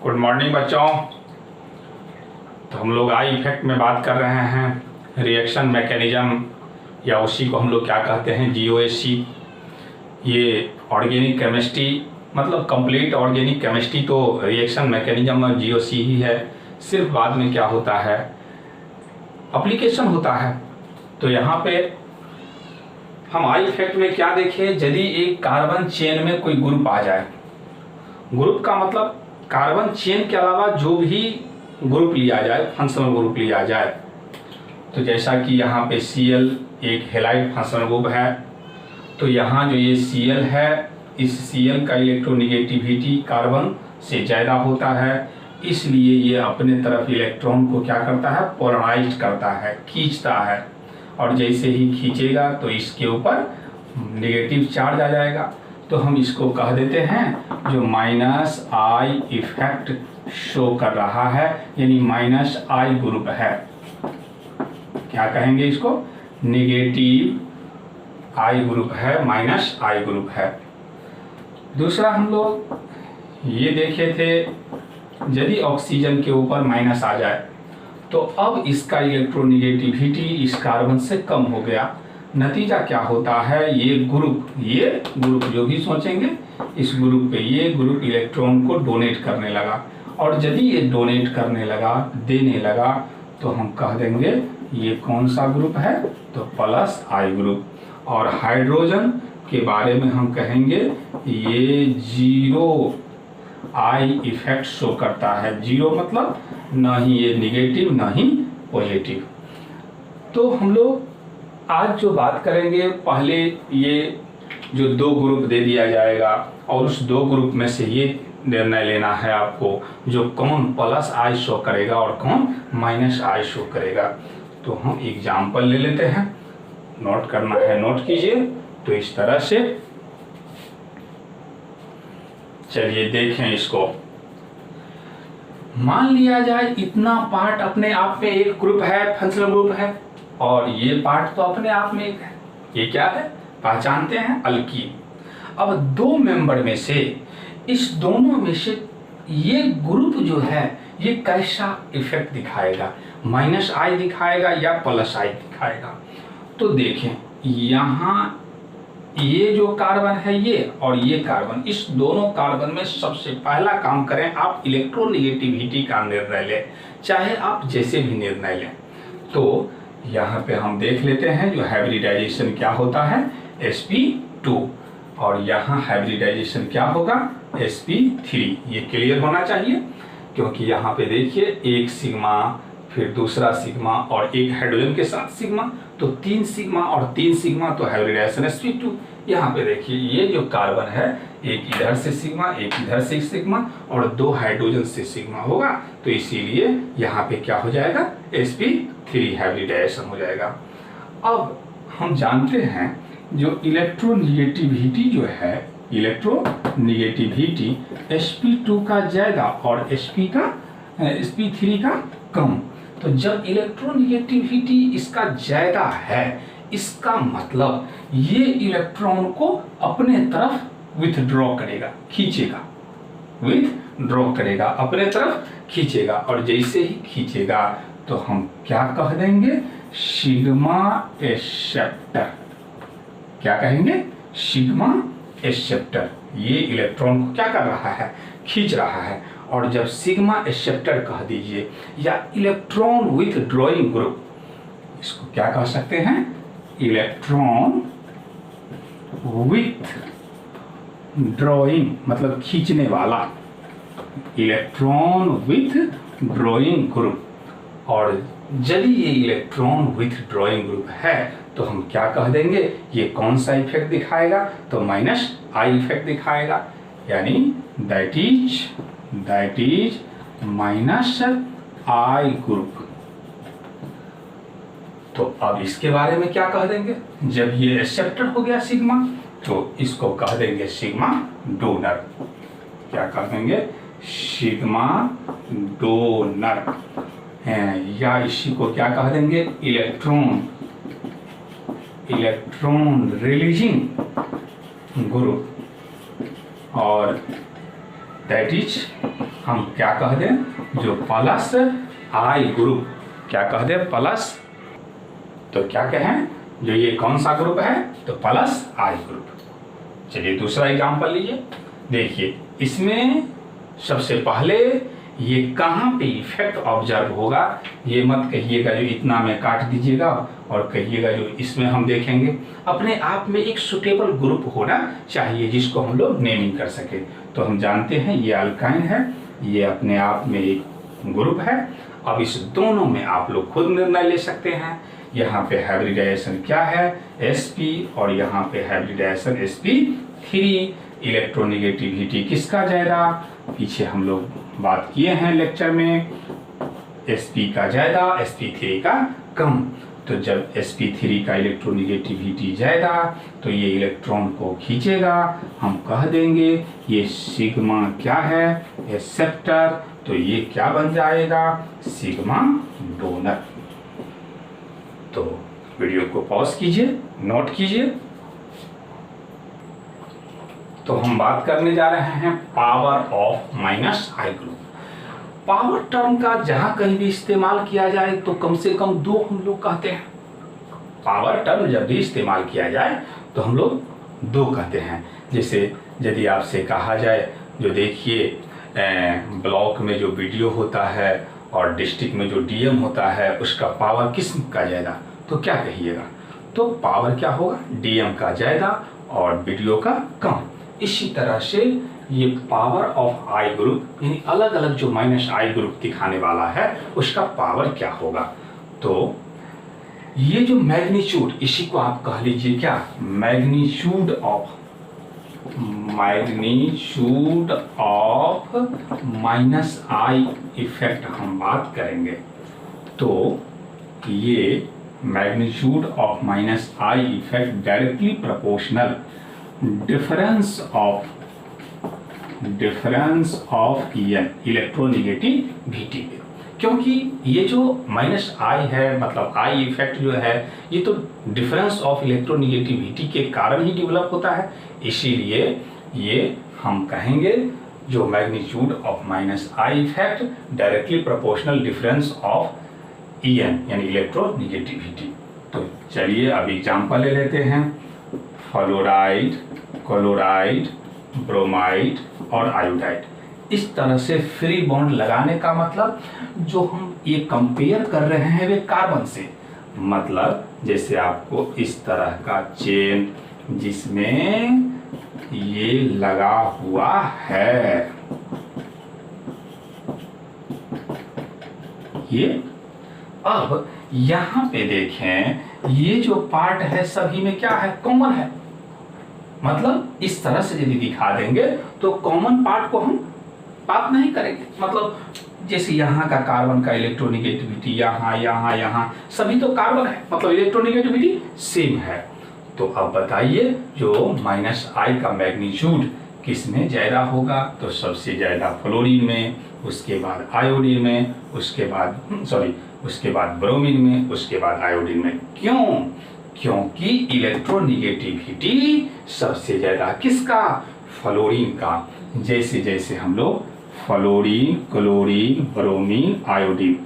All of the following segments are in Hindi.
गुड मॉर्निंग बच्चों। तो हम लोग आई इफेक्ट में बात कर रहे हैं रिएक्शन मैकेनिज्म, या उसी को हम लोग क्या कहते हैं जीओएसी। ये ऑर्गेनिक केमिस्ट्री मतलब कंप्लीट ऑर्गेनिक केमिस्ट्री तो रिएक्शन मैकेनिज्म और जीओसी ही है। सिर्फ बाद में क्या होता है एप्लीकेशन होता है। तो यहाँ पे हम आई इफेक्ट में क्या देखें, यदि एक कार्बन चेन में कोई ग्रुप आ जाए, ग्रुप का मतलब कार्बन चेन के अलावा जो भी ग्रुप लिया जाए, फंक्शनल ग्रुप लिया जाए, तो जैसा कि यहाँ पे Cl एक हैलाइड फंक्शनल ग्रुप है, तो यहाँ जो ये Cl है, इस Cl का इलेक्ट्रोनिगेटिविटी कार्बन से ज़्यादा होता है, इसलिए ये अपने तरफ इलेक्ट्रॉन को क्या करता है, पोलराइज करता है, खींचता है। और जैसे ही खींचेगा तो इसके ऊपर नेगेटिव चार्ज आ जाएगा। तो हम इसको कह देते हैं जो माइनस आई इफेक्ट शो कर रहा है, यानी माइनस आई ग्रुप है। क्या कहेंगे इसको, नेगेटिव आई ग्रुप है, माइनस आई ग्रुप है। दूसरा हम लोग ये देखे थे, यदि ऑक्सीजन के ऊपर माइनस आ जाए तो अब इसका इलेक्ट्रोनिगेटिविटी इस कार्बन से कम हो गया। नतीजा क्या होता है, ये ग्रुप जो भी सोचेंगे, इस ग्रुप पे ये ग्रुप इलेक्ट्रॉन को डोनेट करने लगा। और यदि ये डोनेट करने लगा, देने लगा, तो हम कह देंगे ये कौन सा ग्रुप है, तो प्लस आई ग्रुप। और हाइड्रोजन के बारे में हम कहेंगे ये जीरो आई इफेक्ट शो करता है। जीरो मतलब ना ही ये निगेटिव ना ही पॉजिटिव। तो हम लोग आज जो बात करेंगे, पहले ये जो दो ग्रुप दे दिया जाएगा और उस दो ग्रुप में से ये निर्णय लेना है आपको जो कौन प्लस आई शो करेगा और कौन माइनस आई शो करेगा। तो हम एग्जाम्पल ले लेते हैं, नोट करना है नोट कीजिए। तो इस तरह से चलिए देखें इसको। मान लिया जाए इतना पार्ट अपने आप में एक ग्रुप है, फंक्शनल ग्रुप है, और ये पार्ट तो अपने आप में एक है। ये क्या है, पहचानते हैं, अल्कीन। अब दो मेंबर में से, इस दोनों में से ये ग्रुप जो है ये कैसा इफेक्ट दिखाएगा, माइनस आई दिखाएगा या प्लस आई दिखाएगा। तो देखें यहाँ ये जो कार्बन है ये और ये कार्बन, इस दोनों कार्बन में सबसे पहला काम करें आप इलेक्ट्रोनिगेटिविटी का निर्णय लें, चाहे आप जैसे भी निर्णय लें। तो यहाँ पे हम देख लेते हैं जो हाइब्रिडाइजेशन क्या होता है, sp2, और यहाँ हाइब्रिडाइजेशन क्या होगा, sp3। ये क्लियर होना चाहिए, क्योंकि यहाँ पे देखिए एक सिग्मा, फिर दूसरा सिग्मा और एक हाइड्रोजन के साथ सिग्मा, तो 3 सिग्मा और 3 सिग्मा, तो हाइब्रिडाइजेशन sp2। यहाँ पे देखिए ये जो कार्बन है, एक इधर से सिग्मा, एक इधर से सिग्मा और 2 हाइड्रोजन से सिग्मा होगा, तो इसीलिए यहाँ पे क्या हो जाएगा, sp3 हाइब्रिडाइजेशन हो जाएगा। अब हम जानते हैं जो इलेक्ट्रोनिगेटिविटी जो है, इलेक्ट्रोनिगेटिविटी sp2 का ज्यादा और sp3 का कम। तो जब इलेक्ट्रोनिगेटिविटी इसका ज्यादा है, इसका मतलब ये इलेक्ट्रॉन को अपने तरफ विथड्रॉ करेगा, खींचेगा, विथड्रॉ करेगा, अपने तरफ खींचेगा। और जैसे ही खींचेगा तो हम क्या कह देंगे, सिग्मा एक्सेप्टर। क्या कहेंगे, सिग्मा एक्सेप्टर। ये इलेक्ट्रॉन को क्या कर रहा है, खींच रहा है। और जब सिग्मा एक्सेप्टर कह दीजिए या इलेक्ट्रॉन विथ ड्रॉइंग ग्रुप, इसको क्या कह सकते हैं, इलेक्ट्रॉन विथ ड्रॉइंग मतलब खींचने वाला, इलेक्ट्रॉन विथ ड्रॉइंग ग्रुप। और यदि ये इलेक्ट्रॉन विथ ड्रॉइंग ग्रुप है तो हम क्या कह देंगे, ये कौन सा इफेक्ट दिखाएगा, तो माइनस आई इफेक्ट दिखाएगा, यानी that is minus I group. तो अब इसके बारे में क्या कह देंगे, जब ये एक्सेप्टर हो गया सिग्मा, तो इसको कह देंगे सिग्मा डोनर। क्या कह देंगे, सिग्मा डोनर है, या इसी को क्या कह देंगे, इलेक्ट्रॉन रिलीजिंग ग्रुप, और दैट इज हम क्या कह दें, जो प्लस आई ग्रुप, क्या कह दें, प्लस, तो क्या कहें, जो ये कौन सा ग्रुप है, तो प्लस आई ग्रुप। चलिए दूसरा एग्जांपल लीजिए। देखिए इसमें सबसे पहले ये कहाँ पे इफेक्ट ऑब्जर्व होगा, ये मत कहिएगा जो इतना में काट दीजिएगा और कहिएगा जो इसमें हम देखेंगे। अपने आप में एक सुटेबल ग्रुप होना चाहिए जिसको हम लोग नेमिंग कर सके। तो हम जानते हैं ये अल्काइन है, ये अपने आप में एक ग्रुप है। अब इस दोनों में आप लोग खुद निर्णय ले सकते हैं। यहाँ पे हाइब्रिडाइजेशन क्या है, sp, और यहाँ पे हाइब्रिडाइजेशन sp3। इलेक्ट्रोनेगेटिविटी किसका ज्यादा, पीछे हम लोग बात किए हैं लेक्चर में, sp का ज्यादा sp3 का कम। तो जब sp3 का इलेक्ट्रोनेगेटिविटी ज्यादा तो ये इलेक्ट्रॉन को खींचेगा, हम कह देंगे ये सिग्मा क्या है, एक्सेप्टर, तो ये क्या बन जाएगा, सिग्मा डोनर। तो वीडियो को पॉज कीजिए, नोट कीजिए। तो हम बात करने जा रहे हैं power of minus I group. Power term का जहां कहीं भी इस्तेमाल किया जाए तो कम से कम दो हम लोग कहते हैं। पावर टर्म जब भी इस्तेमाल किया जाए तो हम लोग दो कहते हैं। जैसे यदि आपसे कहा जाए, जो देखिए ब्लॉक में जो वीडियो होता है और डिस्ट्रिक्ट में जो डीएम होता है उसका पावर किस का ज़्यादा, तो क्या कहिएगा, तो पावर क्या होगा, डीएम का ज़्यादा और वीडियो का कम। इसी तरह से ये पावर ऑफ आई ग्रुप यानी अलग अलग जो माइनस आई ग्रुप दिखाने वाला है उसका पावर क्या होगा। तो ये जो मैग्नीट्यूड, इसी को आप कह लीजिए क्या, magnitude of minus I effect हम बात करेंगे। तो ये magnitude of minus I effect directly proportional difference of electronegativity, क्योंकि ये जो माइनस आई है, मतलब आई इफेक्ट जो है, ये तो डिफरेंस ऑफ इलेक्ट्रोनेगेटिविटी के कारण ही डेवलप होता है। इसीलिए ये हम कहेंगे जो magnitude of minus I effect directly proportional difference of यानी इलेक्ट्रोनेगेटिविटी। तो चलिए अब एग्जांपल ले लेते हैं। फ्लोराइड, क्लोराइड, ब्रोमाइड और आयोडाइड, इस तरह से फ्री बॉन्ड लगाने का मतलब जो हम ये कंपेयर कर रहे हैं वे कार्बन से, मतलब जैसे आपको इस तरह का चेन जिसमें ये लगा हुआ है, ये अब यहां पे देखें ये जो पार्ट है सभी में क्या है, कॉमन है। मतलब इस तरह से यदि दिखा देंगे तो कॉमन पार्ट को हम बात नहीं करेंगे। मतलब जैसे यहाँ का कार्बन का इलेक्ट्रोनेगेटिविटी यहाँ सभी तो कार्बन है, मतलब इलेक्ट्रोनेगेटिविटी सेम है। तो अब बताइए जो माइनस आई का मैग्नीट्यूड किस में ज्यादा होगा, तो सबसे ज्यादा फ्लोरीन में, उसके बाद आयोडीन में, उसके बाद ब्रोमीन में, उसके बाद आयोडीन में। क्यों? क्योंकि इलेक्ट्रोनेगेटिविटी सबसे ज्यादा किसका, फ्लोरीन का। जैसे जैसे हम लोग फ्लोरीन, क्लोरीन, ब्रोमीन, आयोडीन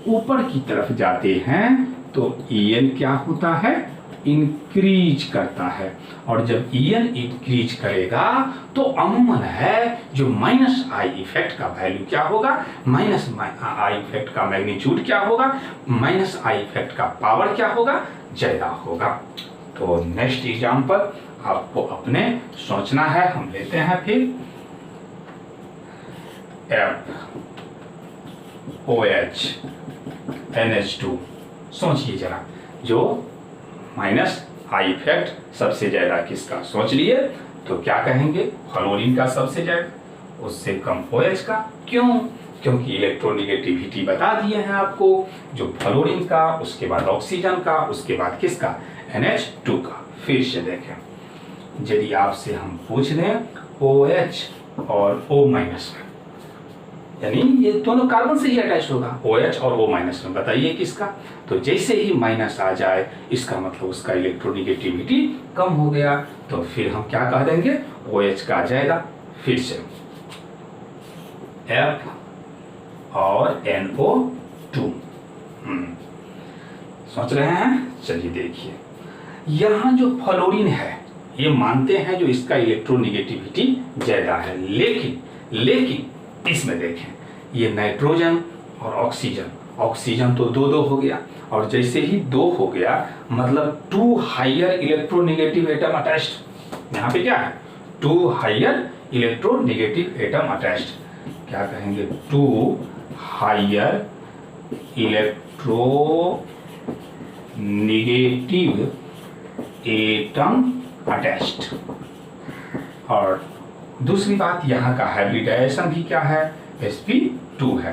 ऊपर की तरफ जाते हैं तो ईएन क्या होता है, इंक्रीज करता है। और जब ईएन इंक्रीज करेगा तो अमूमन है जो माइनस आई इफेक्ट का वैल्यू क्या होगा, माइनस आई इफेक्ट का मैग्नीट्यूड क्या होगा, माइनस आई इफेक्ट का पावर क्या होगा, ज्यादा होगा। तो नेक्स्ट एग्जांपल आपको अपने सोचना है, हम लेते हैं फिर FOH NH2। सोचिए जरा, जो माइनस आई इफेक्ट सबसे ज्यादा किसका, सोच लिए तो क्या कहेंगे, फ्लोरीन का सबसे ज्यादा, उससे कम OH का। क्यों? क्योंकि इलेक्ट्रोनेगेटिविटी बता दिए हैं आपको, जो फ्लोरीन का, उसके बाद ऑक्सीजन का, उसके बाद किसका, NH2 का। फिर से देखें, यदि आपसे हम पूछ लें OH और O माइनस में, यानी ये दोनों कार्बन से ही अटैच होगा, OH और O माइनस में, बताइए किसका। तो जैसे ही माइनस आ जाए इसका मतलब उसका इलेक्ट्रोनेगेटिविटी कम हो गया, तो फिर हम क्या कह देंगे, OH का ज्यादा। फिर से F और NO2। सोच रहे हैं? चलिए देखिए, यहाँ जो फ्लोरीन है ये मानते हैं जो इसका इलेक्ट्रोनेगेटिविटी ज्यादा है, लेकिन इसमें देखें ये नाइट्रोजन और ऑक्सीजन तो दो हो गया, और जैसे ही 2 हो गया मतलब 2 हायर इलेक्ट्रोनेगेटिव एटम अटैच्ड। यहाँ पे क्या है? 2 हायर इलेक्ट्रोनेगेटिव एटम अटैच्ड। क्या कहेंगे? 2 हायर इलेक्ट्रोनेगेटिव एटम अटैच्ड। और दूसरी बात, यहाँ का हाइब्रिडाइजेशन भी क्या है? sp2 है।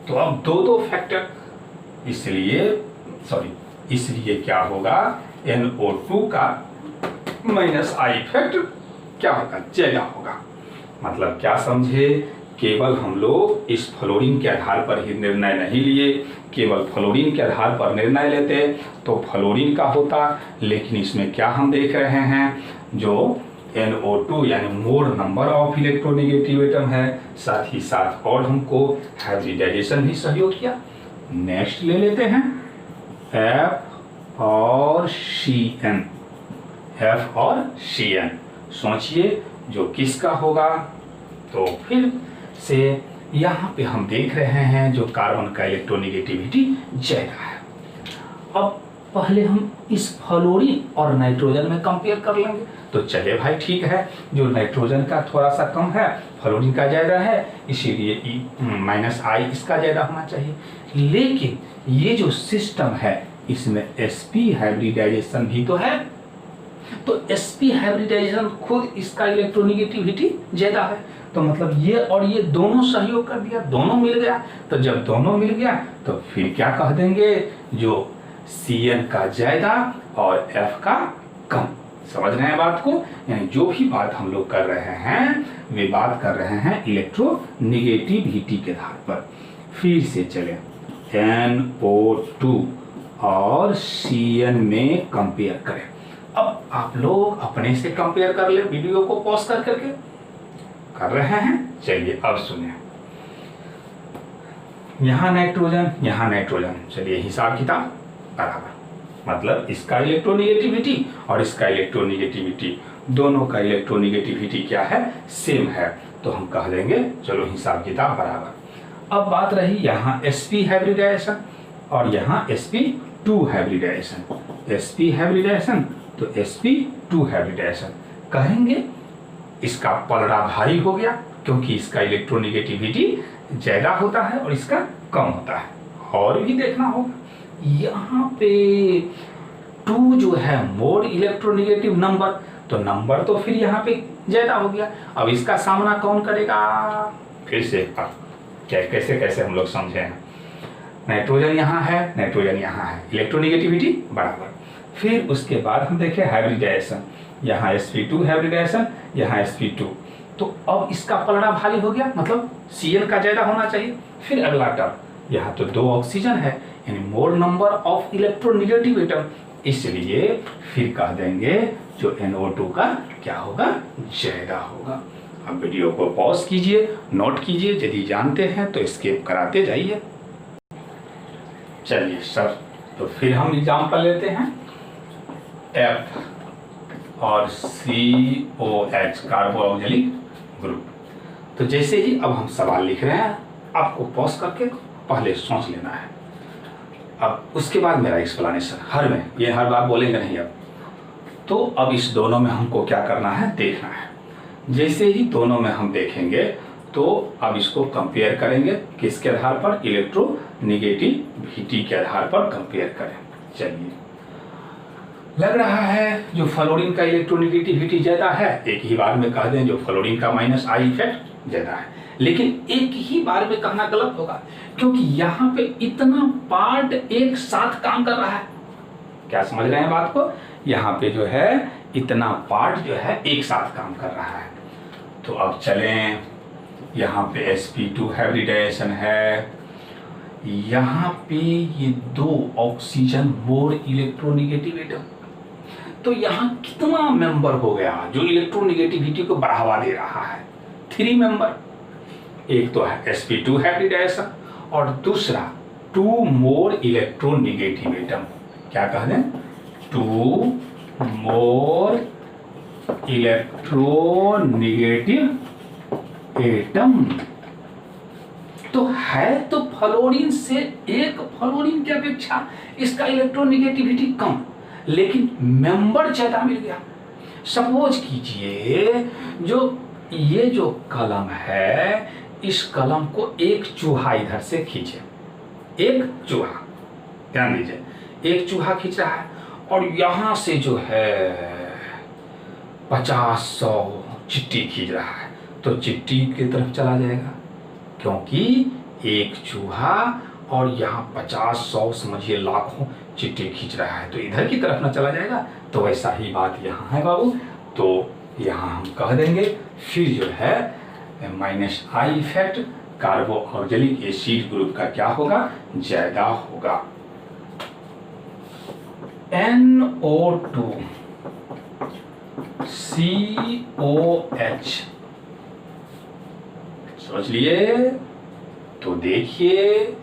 तो अब दो फैक्टर, इसलिए क्या होगा? NO2 का माइनस I फैक्टर क्या होगा? ज्यादा होगा। मतलब क्या समझे? केवल हम लोग इस फ्लोरीन के आधार पर ही निर्णय नहीं लिए, केवल फ्लोरीन के आधार पर निर्णय लेते तो फ्लोरीन का होता, लेकिन इसमें क्या हम देख रहे हैं? जो NO2 यानी मोर नंबर ऑफ इलेक्ट्रोनेगेटिव एटम है, साथ ही साथ और हमको हाइब्रिडाइजेशन भी सहयोग किया। नेक्स्ट ले लेते हैं F और CN। सोचिए जो किसका होगा? तो फिर से यहाँ पे हम देख रहे हैं जो कार्बन का इलेक्ट्रोनेगेटिविटी ज्यादा है। अब पहले हम इस फ्लोरीन और नाइट्रोजन में कंपेयर कर लेंगे। तो चलिए भाई ठीक है, जो नाइट्रोजन का थोड़ा सा कम है, फ्लोरीन का ज्यादा है, इसीलिए माइनस I इसका ज्यादा होना चाहिए। लेकिन ये जो सिस्टम है इसमें sp हाइब्रिडाइजेशन भी तो है, तो sp हाइब्रिडाइजेशन खुद इसका इलेक्ट्रोनेगेटिविटी ज्यादा है। तो मतलब ये और ये दोनों सहयोग कर दिया, दोनों मिल गया। तो जब दोनों मिल गया तो फिर क्या कह देंगे? जो Cn का ज्यादा और F का कम। समझ रहे हैं बात को? यानी जो भी बात हम लोग कर रहे हैं वे बात कर रहे हैं इलेक्ट्रोनेगेटिविटी के आधार पर। फिर से चले NO2 और Cn में कंपेयर करें। अब आप लोग अपने से कंपेयर कर ले, वीडियो को पॉज करके कर रहे हैं। चलिए अब सुनिए, यहाँ नाइट्रोजन, चलिए हिसाब किताब बराबर, मतलब इसका इलेक्ट्रोनेगेटिविटी और इसका इलेक्ट्रोनेगेटिविटी, दोनों का इलेक्ट्रोनेगेटिविटी क्या है? सेम है। तो हम कह देंगे चलो हिसाब किताब बराबर। अब बात रही यहाँ sp हाइब्रिडाइजेशन और यहाँ sp2 हाइब्रिडाइजेशन, तो sp2 हाइब्रिडाइजेशन कहेंगे इसका पलड़ा भारी हो गया, क्योंकि इसका इलेक्ट्रोनेगेटिविटी ज्यादा होता है और इसका कम होता है। और भी देखना होगा, यहाँ पे 2 जो है मोर इलेक्ट्रोनेगेटिव नंबर, तो नंबर तो फिर यहाँ पे ज्यादा हो गया। अब इसका सामना कौन करेगा? फिर से कैसे हम लोग समझे हैं? नाइट्रोजन यहाँ है, इलेक्ट्रोनेगेटिविटी बराबर। फिर उसके बाद हम देखें हाइब्रिडाइजेशन, यहाँ sp2 हाइब्रिडाइजेशन, यहाँ sp2, तो अब इसका पलड़ा भारी हो गया, मतलब Cl का ज्यादा होना चाहिए। फिर अगला टर्म, यहाँ तो 2 ऑक्सीजन है, यानी मोर नंबर ऑफ इलेक्ट्रोनेगेटिव एटम, इसलिए फिर कह देंगे जो NO2 का क्या होगा? ज्यादा होगा। अब वीडियो को पॉज कीजिए, नोट कीजिए, यदि जानते हैं तो स्किप कराते जाइए। चलिए सर, तो फिर हम एग्जाम्पल लेते हैं F और COH कार्बोक्सिलिक ग्रुप। तो जैसे ही अब हम सवाल लिख रहे हैं, आपको पॉज करके पहले सोच लेना है, अब उसके बाद मेरा एक्सप्लेनेशन। ये हर बार बोलेंगे नहीं अब। तो अब इस दोनों में हमको क्या करना है? देखना है। जैसे ही दोनों में हम देखेंगे तो अब इसको कंपेयर करेंगे, किसके आधार पर? इलेक्ट्रोनेगेटिविटी के आधार पर कंपेयर करें। चलिए, लग रहा है जो फ्लोरीन का इलेक्ट्रोनेगेटिविटी ज्यादा है, एक ही बार में कह दें जो फ्लोरीन का माइनस I इफेक्ट ज्यादा है। लेकिन एक ही बार में कहना गलत होगा, क्योंकि यहाँ पे इतना पार्ट एक साथ काम कर रहा है। क्या समझ रहे हैं बात को? यहाँ पे जो है इतना पार्ट जो है एक साथ काम कर रहा है। तो अब चलें, यहाँ पे sp2 हाइब्रिडाइजेशन है, यहाँ पे ये 2 ऑक्सीजन मोर इलेक्ट्रोनेगेटिव एटम, तो यहाँ कितना मेंबर हो गया जो इलेक्ट्रोनेगेटिविटी को बढ़ावा दे रहा है? 3 मेंबर। एक तो है sp2 हाइब्रिडाइजेशन और दूसरा 2 मोर इलेक्ट्रोनेगेटिव एटम। क्या कह दें? 2 मोर इलेक्ट्रोनेगेटिव एटम। तो है तो फ्लोरीन से, एक फ्लोरीन की अपेक्षा इसका इलेक्ट्रोनेगेटिविटी कम, लेकिन मेंबर ज्यादा मिल गया। सपोज कीजिए ये जो कलम है, इस कलम को एक चूहा इधर से खींचे, एक चूहा, ध्यान दीजिए, एक चूहा खींच रहा है और यहां से जो है 50-100 चिट्टी खींच रहा है, तो चिट्टी की तरफ चला जाएगा, क्योंकि एक चूहा और यहाँ 50-100 समझिए लाखों चिट्टी खींच रहा है, तो इधर की तरफ ना चला जाएगा। तो वैसा ही बात यहाँ है बाबू। तो यहाँ हम कह देंगे फिर जो है -I effect कार्बो oxalic acid group का क्या होगा? ज्यादा होगा। NO2 COH, समझ लिए? तो देखिए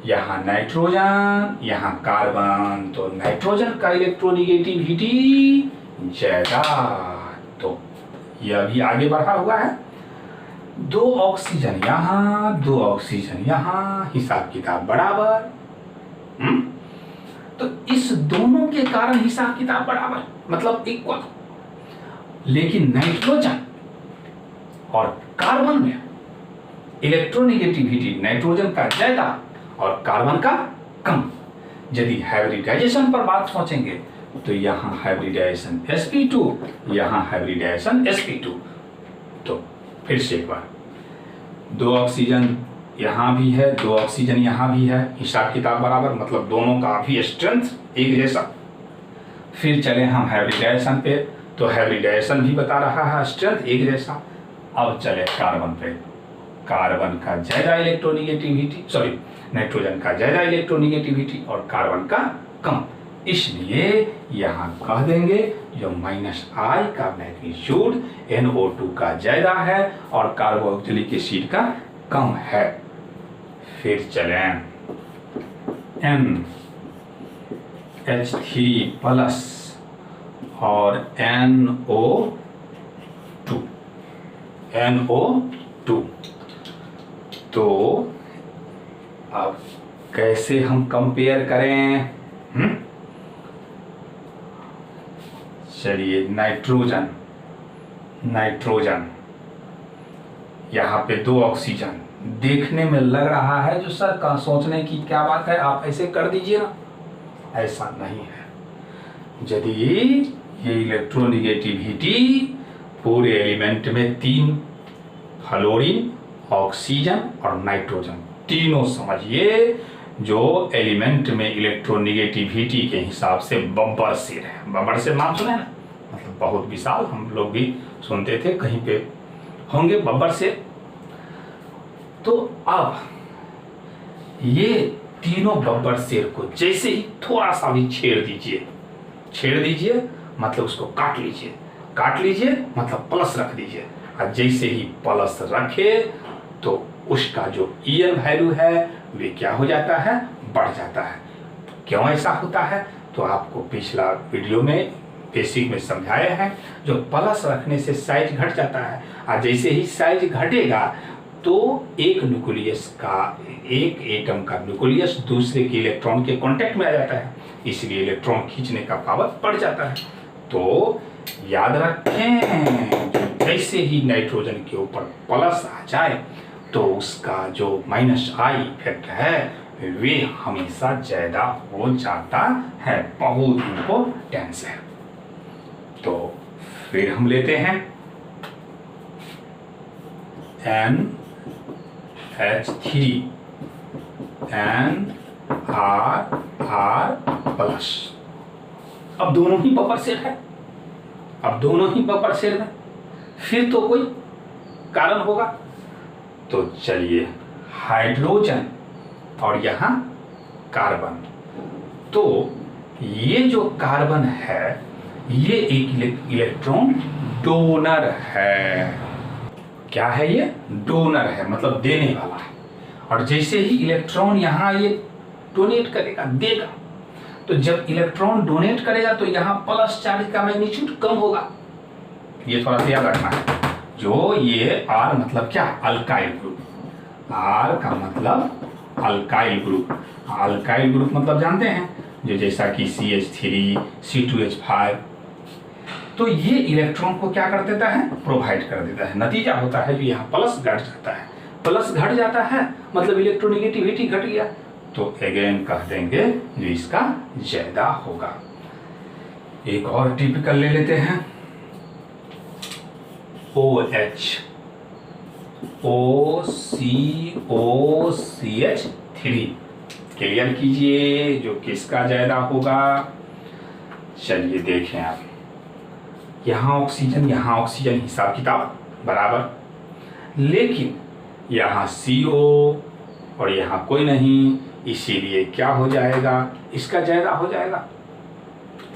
यहाँ नाइट्रोजन, यहाँ कार्बन, तो नाइट्रोजन का इलेक्ट्रोनेगेटिविटी ज्यादा, तो यह भी आगे बढ़ा हुआ है। 2 ऑक्सीजन यहाँ, 2 ऑक्सीजन यहाँ, हिसाब किताब बराबर। तो इस दोनों के कारण हिसाब किताब बराबर, मतलब इक्वल। लेकिन नाइट्रोजन और कार्बन में इलेक्ट्रोनेगेटिविटी नाइट्रोजन का ज्यादा और कार्बन का कम। यदि हाइब्रिडाइजेशन पर बात सोचेंगे तो यहाँ हाइब्रिडाइजेशन sp2, यहाँ हाइब्रिडाइजेशन sp2। तो फिर से एक बार, 2 ऑक्सीजन यहाँ भी है, 2 ऑक्सीजन यहाँ भी है, हिसाब किताब बराबर, मतलब दोनों का भी स्ट्रेंथ एक जैसा। फिर चले हम हाइब्रिडाइजेशन पे, तो हाइब्रिडाइजेशन भी बता रहा है स्ट्रेंथ एक जैसा। अब चले कार्बन पे, कार्बन का ज्यादा इलेक्ट्रोनेगेटिविटी, सॉरी नाइट्रोजन का ज्यादा इलेक्ट्रोनेगेटिविटी और कार्बन का कम, इसलिए यहाँ कह देंगे जो -I का मैग्नीट्यूड NO2 का ज्यादा है और कार्बोक्सिलिक एसिड का कम है। फिर चलें NH3 प्लस और NO2। तो अब कैसे हम कंपेयर करें? चलिए नाइट्रोजन यहाँ पे 2 ऑक्सीजन, देखने में लग रहा है जो सर का सोचने की क्या बात है, आप ऐसे कर दीजिए ना, ऐसा नहीं है। यदि ये इलेक्ट्रोनेगेटिविटी पूरे एलिमेंट में 3 फ्लोरीन, ऑक्सीजन और नाइट्रोजन, तीनों समझिए जो एलिमेंट में इलेक्ट्रोनेगेटिविटी के हिसाब से बब्बर शेर है। बब्बर शेर नाम सुना है ना, मतलब बहुत विशाल, हम लोग भी सुनते थे, कहीं पे होंगे बब्बर शेर। तो अब ये तीनों बब्बर शेर को जैसे ही थोड़ा सा भी छेड़ दीजिए मतलब उसको काट लीजिए मतलब प्लस रख दीजिए, और जैसे ही प्लस रखे तो उसका जो EN वैल्यू है वे क्या हो जाता है? बढ़ जाता है। क्यों ऐसा होता है? तो आपको पिछला वीडियो में बेसिक में समझाया है, जो प्लस रखने से साइज घट जाता है, और जैसे ही साइज घटेगा तो एक न्यूक्लियस का, एक एटम का न्यूक्लियस दूसरे के इलेक्ट्रॉन के कांटेक्ट में आ जाता है, इसलिए इलेक्ट्रॉन खींचने का पावर बढ़ जाता है। तो याद रखें, जैसे ही नाइट्रोजन के ऊपर प्लस आ जाए तो उसका जो -I इफेक्ट है वे हमेशा ज्यादा हो जाता है, बहुत इम्पोर्टेंस है। तो फिर हम लेते हैं NH3 NR+। अब दोनों ही बब्बर शेर है, फिर तो कोई कारण होगा। तो चलिए हाइड्रोजन और यहाँ कार्बन, तो ये जो कार्बन है ये एक इलेक्ट्रॉन डोनर है। क्या है ये? डोनर है, मतलब देने वाला है। और जैसे ही इलेक्ट्रॉन यहाँ ये डोनेट करेगा, देगा, तो जब इलेक्ट्रॉन डोनेट करेगा तो यहाँ प्लस चार्ज का मैग्नीट्यूड कम होगा। ये थोड़ा सा याद रखना है। जो ये R मतलब क्या? Alkyl group. R का मतलब अल्काइल ग्रुप। अल्काइल ग्रुप मतलब जानते हैं, जो जैसा कि CH3, C2H5, तो ये इलेक्ट्रॉन को क्या कर देता है? प्रोवाइड कर देता है। नतीजा होता है जो यहाँ प्लस घट जाता है। प्लस घट जाता है मतलब इलेक्ट्रोनेगेटिविटी घट गया, तो अगेन कह देंगे जो इसका ज्यादा होगा। एक और टिपिकल ले लेते हैं, OH, OCOCH3। क्लियर कीजिए जो किसका ज्यादा होगा। चलिए देखें आप, यहाँ ऑक्सीजन हिसाब किताब बराबर, लेकिन यहाँ CO और यहाँ कोई नहीं, इसीलिए क्या हो जाएगा? इसका ज्यादा हो जाएगा।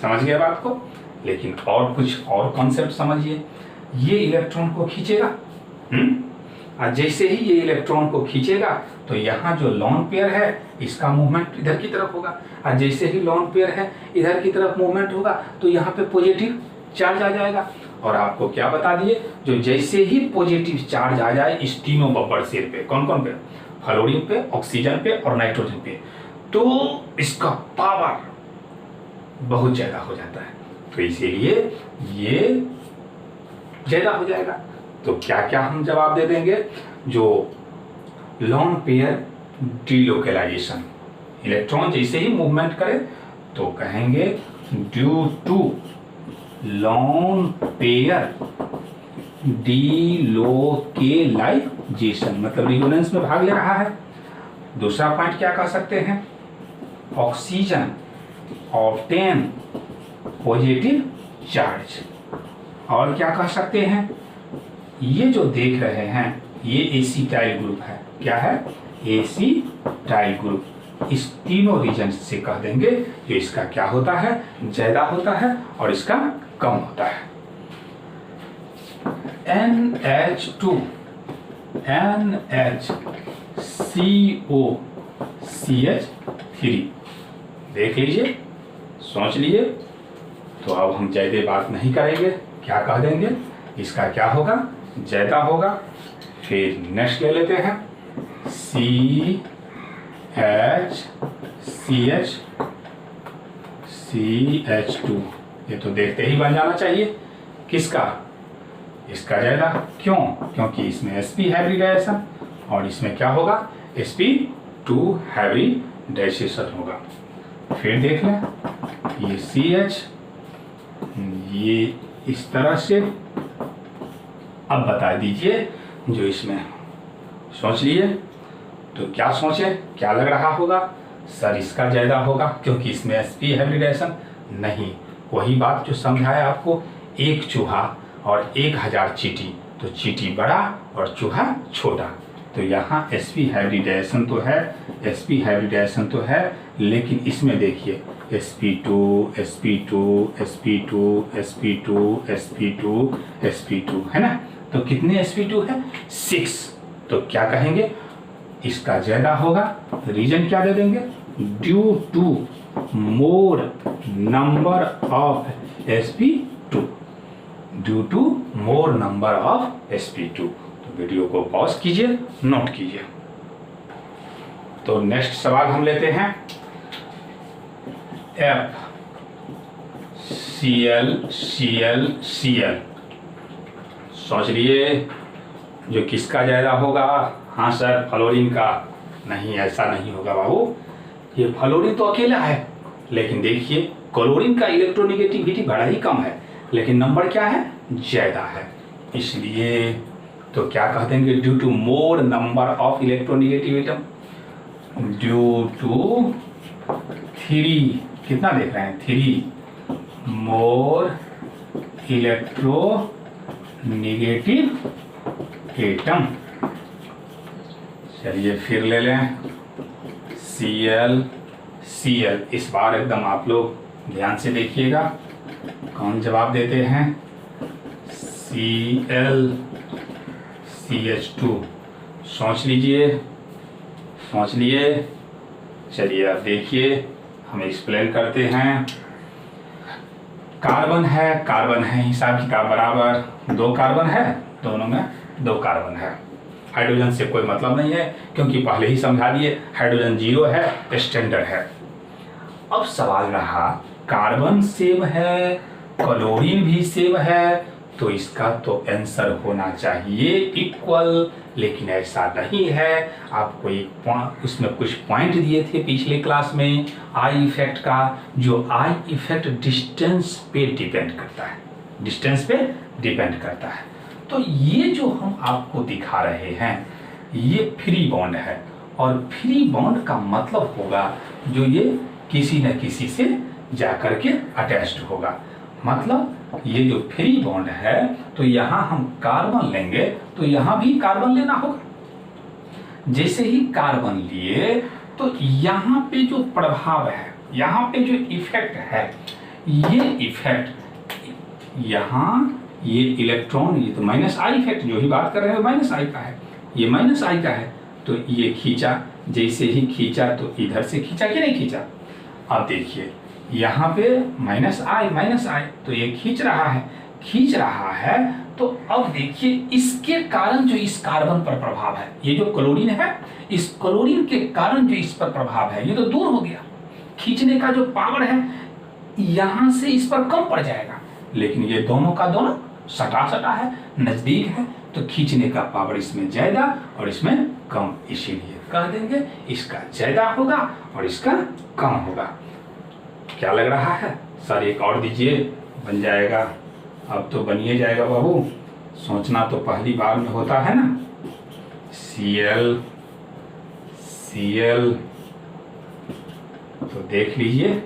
समझ गए बात को? लेकिन और कुछ और कॉन्सेप्ट समझिए। ये इलेक्ट्रॉन को खींचेगा, और जैसे ही ये इलेक्ट्रॉन को खींचेगा तो यहाँ जो लॉन पेयर है इसका मूवमेंट इधर की तरफ होगा, और जैसे ही लॉन पेयर है इधर की तरफ मूवमेंट होगा तो यहाँ पे पॉजिटिव चार्ज आ जाएगा। और आपको क्या बता दिए, जो जैसे ही पॉजिटिव चार्ज आ जाए इस तीनों बब्बर शेल पे, कौन कौन पे? फ्लोरीन पे, ऑक्सीजन पे और नाइट्रोजन पे, तो इसका पावर बहुत ज्यादा हो जाता है, तो इसीलिए ये ज्यादा हो जाएगा। तो क्या क्या हम जवाब दे देंगे? जो लॉन पेयर डीलोकेलाइजेशन, इलेक्ट्रॉन जैसे ही मूवमेंट करे तो कहेंगे due to lone pair delocalization, मतलब रिजोनेंस में भाग ले रहा है। दूसरा पॉइंट क्या कह सकते हैं? Oxygen obtain positive charge. और क्या कह सकते हैं? ये जो देख रहे हैं ये एसिटाइल ग्रुप है। क्या है? Acetyl group. इस तीनों रीजन से कह देंगे कि इसका क्या होता है? ज्यादा होता है और इसका कम होता है। NH2, NHCOCH3 देख लीजिए, सोच लिए। तो अब हम ज्यादा बात नहीं करेंगे, क्या कह देंगे? इसका क्या होगा? ज्यादा होगा। फिर नेक्स्ट ले लेते हैं CH2। ये तो देखते ही बन जाना चाहिए किसका? इसका ज्यादा। क्यों? क्योंकि इसमें sp हाइब्रिडाइजेशन और इसमें क्या होगा? sp2 हाइब्रिडाइजेशन होगा। फिर देख लें ये CH, ये इस तरह से। अब बता दीजिए जो इसमें, सोच लिए तो क्या सोचे? क्या लग रहा होगा? सर इसका ज्यादा होगा क्योंकि इसमें sp हाइब्रिडाइजेशन नहीं। वही बात जो समझाया आपको, एक चूहा और 1000 चींटी, तो चींटी बड़ा और चूहा छोटा। तो यहाँ sp हाइब्रिडाइजेशन तो है, लेकिन इसमें देखिए sp2 है ना। तो कितने sp2 है? 6। तो क्या कहेंगे? इसका ज्यादा होगा। रीजन क्या दे देंगे? Due to more number of sp2, due to more number of sp2। तो वीडियो को पॉज कीजिए, नोट कीजिए। तो नेक्स्ट सवाल हम लेते हैं FCl। सोच लिए जो किसका ज्यादा होगा? हाँ सर फ्लोरीन का। नहीं, ऐसा नहीं होगा बाबू। ये फ्लोरीन तो अकेला है, लेकिन देखिए क्लोरीन का इलेक्ट्रोनेगेटिविटी बड़ा ही कम है, लेकिन नंबर क्या है? ज्यादा है। इसलिए तो क्या कह देंगे? Due to more number of electronegativity, due to 3, कितना देख रहे हैं? 3 मोर इलेक्ट्रोनेगेटिव एटम। चलिए फिर ले लें Cl। इस बार एकदम आप लोग ध्यान से देखिएगा कौन जवाब देते हैं। CH2। सोच लीजिए, सोच लिए। चलिए अब देखिए, हम एक्सप्लेन करते हैं। कार्बन है, हिसाब किताब बराबर, 2 कार्बन है, दोनों में 2 कार्बन है। हाइड्रोजन से कोई मतलब नहीं है क्योंकि पहले ही समझा दिए हाइड्रोजन 0 है, स्टैंडर्ड है। अब सवाल रहा, कार्बन सेम है, क्लोरीन भी सेम है, तो इसका तो आंसर होना चाहिए इक्वल, लेकिन ऐसा नहीं है। आपको एक उसमें कुछ पॉइंट दिए थे पिछले क्लास में आई इफेक्ट का, जो आई इफेक्ट डिस्टेंस पे डिपेंड करता है, डिस्टेंस पे डिपेंड करता है। तो ये जो हम आपको दिखा रहे हैं ये फ्री बॉन्ड है, और फ्री बॉन्ड का मतलब होगा जो ये किसी न किसी से जाकर के अटैच्ड होगा। मतलब ये जो फ्री बॉन्ड है, तो यहाँ हम कार्बन लेंगे तो यहाँ भी कार्बन लेना होगा। जैसे ही कार्बन लिए तो यहाँ पे जो प्रभाव है, यहाँ पे जो इफेक्ट है, ये इफेक्ट यहाँ ये इलेक्ट्रॉन, ये तो माइनस आई इफेक्ट जो ही बात कर रहे हैं माइनस आई का है, ये माइनस आई का है। तो ये खींचा, जैसे ही खींचा तो इधर से खींचा कि नहीं खींचा। अब देखिए यहाँ पे माइनस आई, तो ये खींच रहा है। तो अब देखिए इसके कारण जो इस कार्बन पर प्रभाव है, ये जो क्लोरीन है, इस क्लोरीन के कारण जो इस पर प्रभाव है ये तो दूर हो गया। खींचने का जो पावर है यहाँ से इस पर कम पड़ जाएगा, लेकिन ये दोनों का दोनों सटा है, नजदीक है, तो खींचने का पावर इसमें ज्यादा और इसमें कम, इसीलिए कह देंगे इसका ज्यादा होगा और इसका कम होगा। क्या लग रहा है सर, एक और दीजिए, बन जाएगा। अब तो बनिए जाएगा बाबू, सोचना तो पहली बार में होता है ना। Cl तो देख लीजिए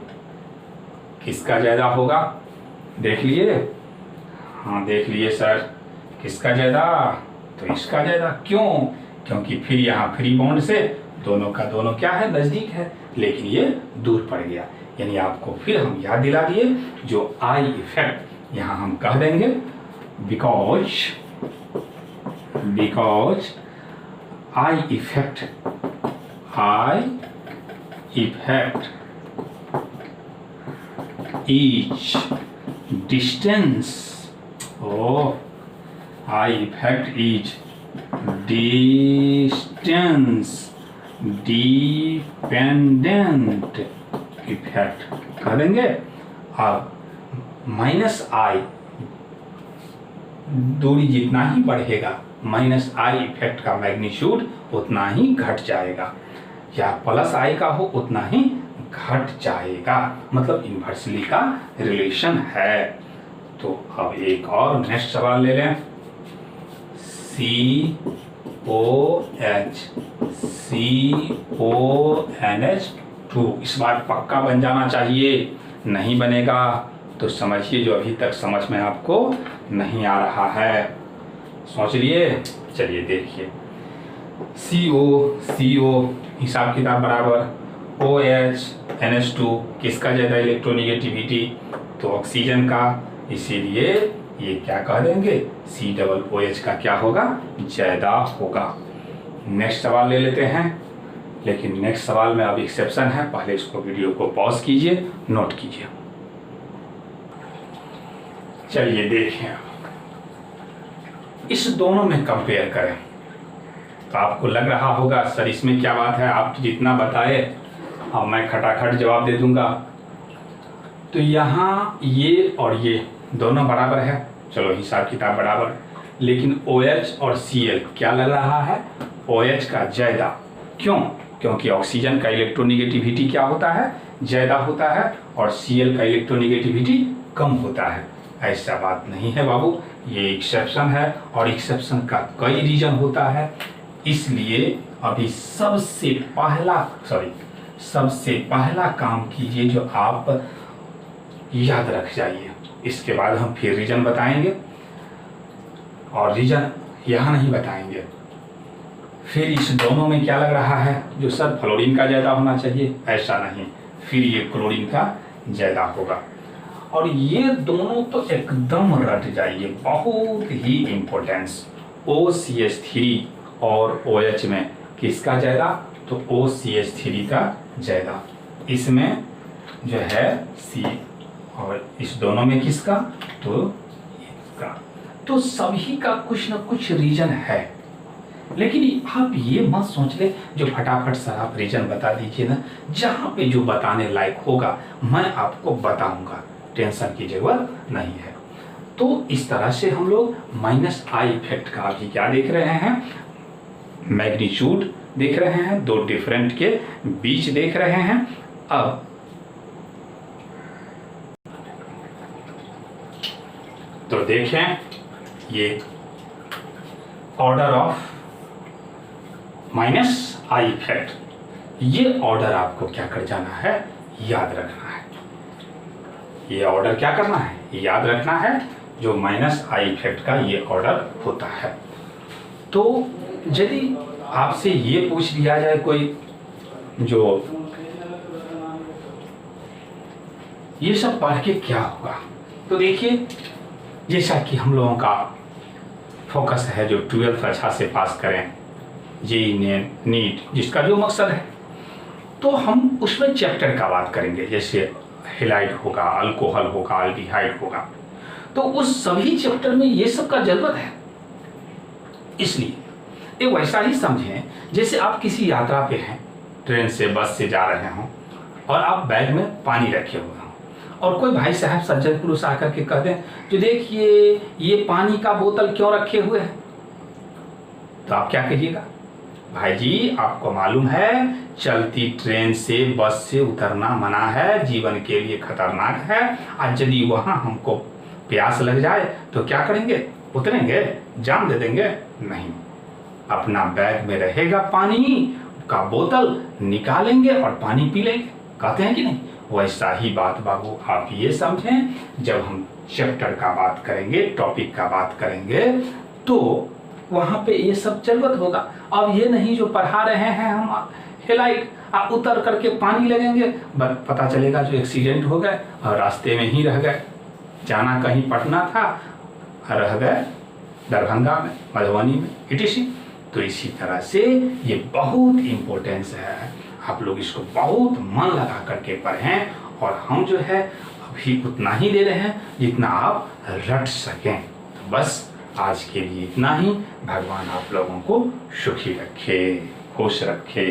किसका ज्यादा होगा, देख लिए, हाँ देख लिए सर, किसका ज्यादा, तो इसका ज्यादा। क्यों? क्योंकि फिर यहाँ फ्री बॉन्ड से दोनों का दोनों क्या है, नजदीक है, लेकिन ये दूर पड़ गया। यानी आपको फिर हम याद दिला दिए जो आई इफेक्ट, यहाँ हम कह देंगे because I effect each distance, I effect each distance dependent effect कह देंगे। अब माइनस आई, दूरी जितना ही बढ़ेगा माइनस आई इफेक्ट का मैग्नीट्यूड उतना ही घट जाएगा, या प्लस आई का हो उतना ही घट जाएगा, मतलब इन्वर्सली का रिलेशन है। तो अब एक और नेक्स्ट सवाल ले लें। CONH2 इस बार पक्का बन जाना चाहिए, नहीं बनेगा तो समझिए जो अभी तक समझ में आपको नहीं आ रहा है। सोच लिए, चलिए देखिए। CO हिसाब किताब बराबर OH NH2, किसका ज़्यादा इलेक्ट्रोनिगेटिविटी, तो ऑक्सीजन का, इसीलिए ये क्या कह देंगे COOH का क्या होगा, ज़्यादा होगा। नेक्स्ट सवाल ले लेते हैं, लेकिन नेक्स्ट सवाल में अब एक्सेप्शन है, पहले इसको वीडियो को पॉज कीजिए, नोट कीजिए। चलिए देखें, इस दोनों में कंपेयर करें तो आपको लग रहा होगा सर इसमें क्या बात है, आप जितना बताए अब मैं खटाखट जवाब दे दूंगा। तो यहाँ ये और ये दोनों बराबर है, चलो हिसाब किताब बराबर, लेकिन OH और Cl क्या लग रहा है, OH का ज़्यादा। क्यों? क्योंकि ऑक्सीजन का इलेक्ट्रोनिगेटिविटी क्या होता है, ज़्यादा होता है, और Cl का इलेक्ट्रोनिगेटिविटी कम होता है। ऐसा बात नहीं है बाबू, ये एक्सेप्शन है, और एक्सेप्शन का कई रीजन होता है। इसलिए अभी सबसे पहला काम कीजिए जो आप याद रख जाइए, इसके बाद हम फिर रीजन बताएंगे, और रीजन यहाँ नहीं बताएंगे। फिर इस दोनों में क्या लग रहा है, जो सर फ्लोरीन का ज़्यादा होना चाहिए, ऐसा नहीं, फिर ये क्लोरीन का ज़्यादा होगा। और ये दोनों तो एकदम रट जाइए, बहुत ही इम्पोर्टेंस, OCH3 और OH में किसका ज्यादा, तो OCH3 का ज्यादा, इसमें जो है C और इस दोनों में किसका, तो इसका। तो सभी का कुछ ना कुछ रीजन है, लेकिन आप ये मत सोच ले जो फटाफट सर आप रीजन बता दीजिए ना, जहाँ पे जो बताने लायक होगा मैं आपको बताऊंगा, टेंशन की जरूरत नहीं है। तो इस तरह से हम लोग माइनस आई इफेक्ट का अभी क्या देख रहे हैं, मैग्नीट्यूड देख रहे हैं, दो डिफरेंट के बीच देख रहे हैं। अब तो देखें ये order of minus I effect, ये ऑर्डर आपको क्या कर जाना है, याद रखना है। ये ऑर्डर क्या करना है, याद रखना है, जो माइनस आई इफेक्ट का ये ऑर्डर होता है। तो यदि आपसे ये पूछ लिया जाए कोई जो ये सब पढ़ के क्या होगा, तो देखिए जैसा कि हम लोगों का फोकस है जो 12th अच्छा से पास करें, जेई नीट जिसका जो मकसद है, तो हम उसमें चैप्टर का बात करेंगे, जैसे हेलाइड होगा, अल्कोहल होगा, अल्डिहाइड होगा, तो उस सभी चैप्टर में ये सब का जरूरत है। इसलिए एक वैसा ही समझें जैसे आप किसी यात्रा पे हैं, ट्रेन से बस से जा रहे हों और आप बैग में पानी रखे हुए हों और कोई भाई साहब सज्जन पुरुष आकर के कहते हैं जो देखिए ये पानी का बोतल क्यों रखे हुए हैं, तो आप क्या कहिएगा, भाई जी आपको मालूम है चलती ट्रेन से बस से उतरना मना है, जीवन के लिए खतरनाक है, आज यदि वहां हमको प्यास लग जाए तो क्या करेंगे, उतरेंगे, जान दे देंगे, नहीं, अपना बैग में रहेगा पानी का बोतल, निकालेंगे और पानी पी लेंगे, कहते हैं कि नहीं। वैसा ही बात बाबू आप ये समझें, जब हम चैप्टर का बात करेंगे, टॉपिक का बात करेंगे, तो वहाँ पे ये सब जरूरत होगा। अब ये नहीं जो पढ़ा रहे हैं हम हेलाइट, आप उतर करके पानी लगेंगे, बस पता चलेगा जो एक्सीडेंट हो गए और रास्ते में ही रह गए, जाना कहीं पटना था रह गए दरभंगा में, मधुबनी में, इटिसी। तो इसी तरह से ये बहुत इम्पोर्टेंस है, आप लोग इसको बहुत मन लगा करके पढ़ें, और हम जो है अभी उतना ही दे रहे हैं जितना आप रट सकें। तो बस आज के लिए इतना ही। भगवान आप लोगों को सुखी रखे, खुश रखे।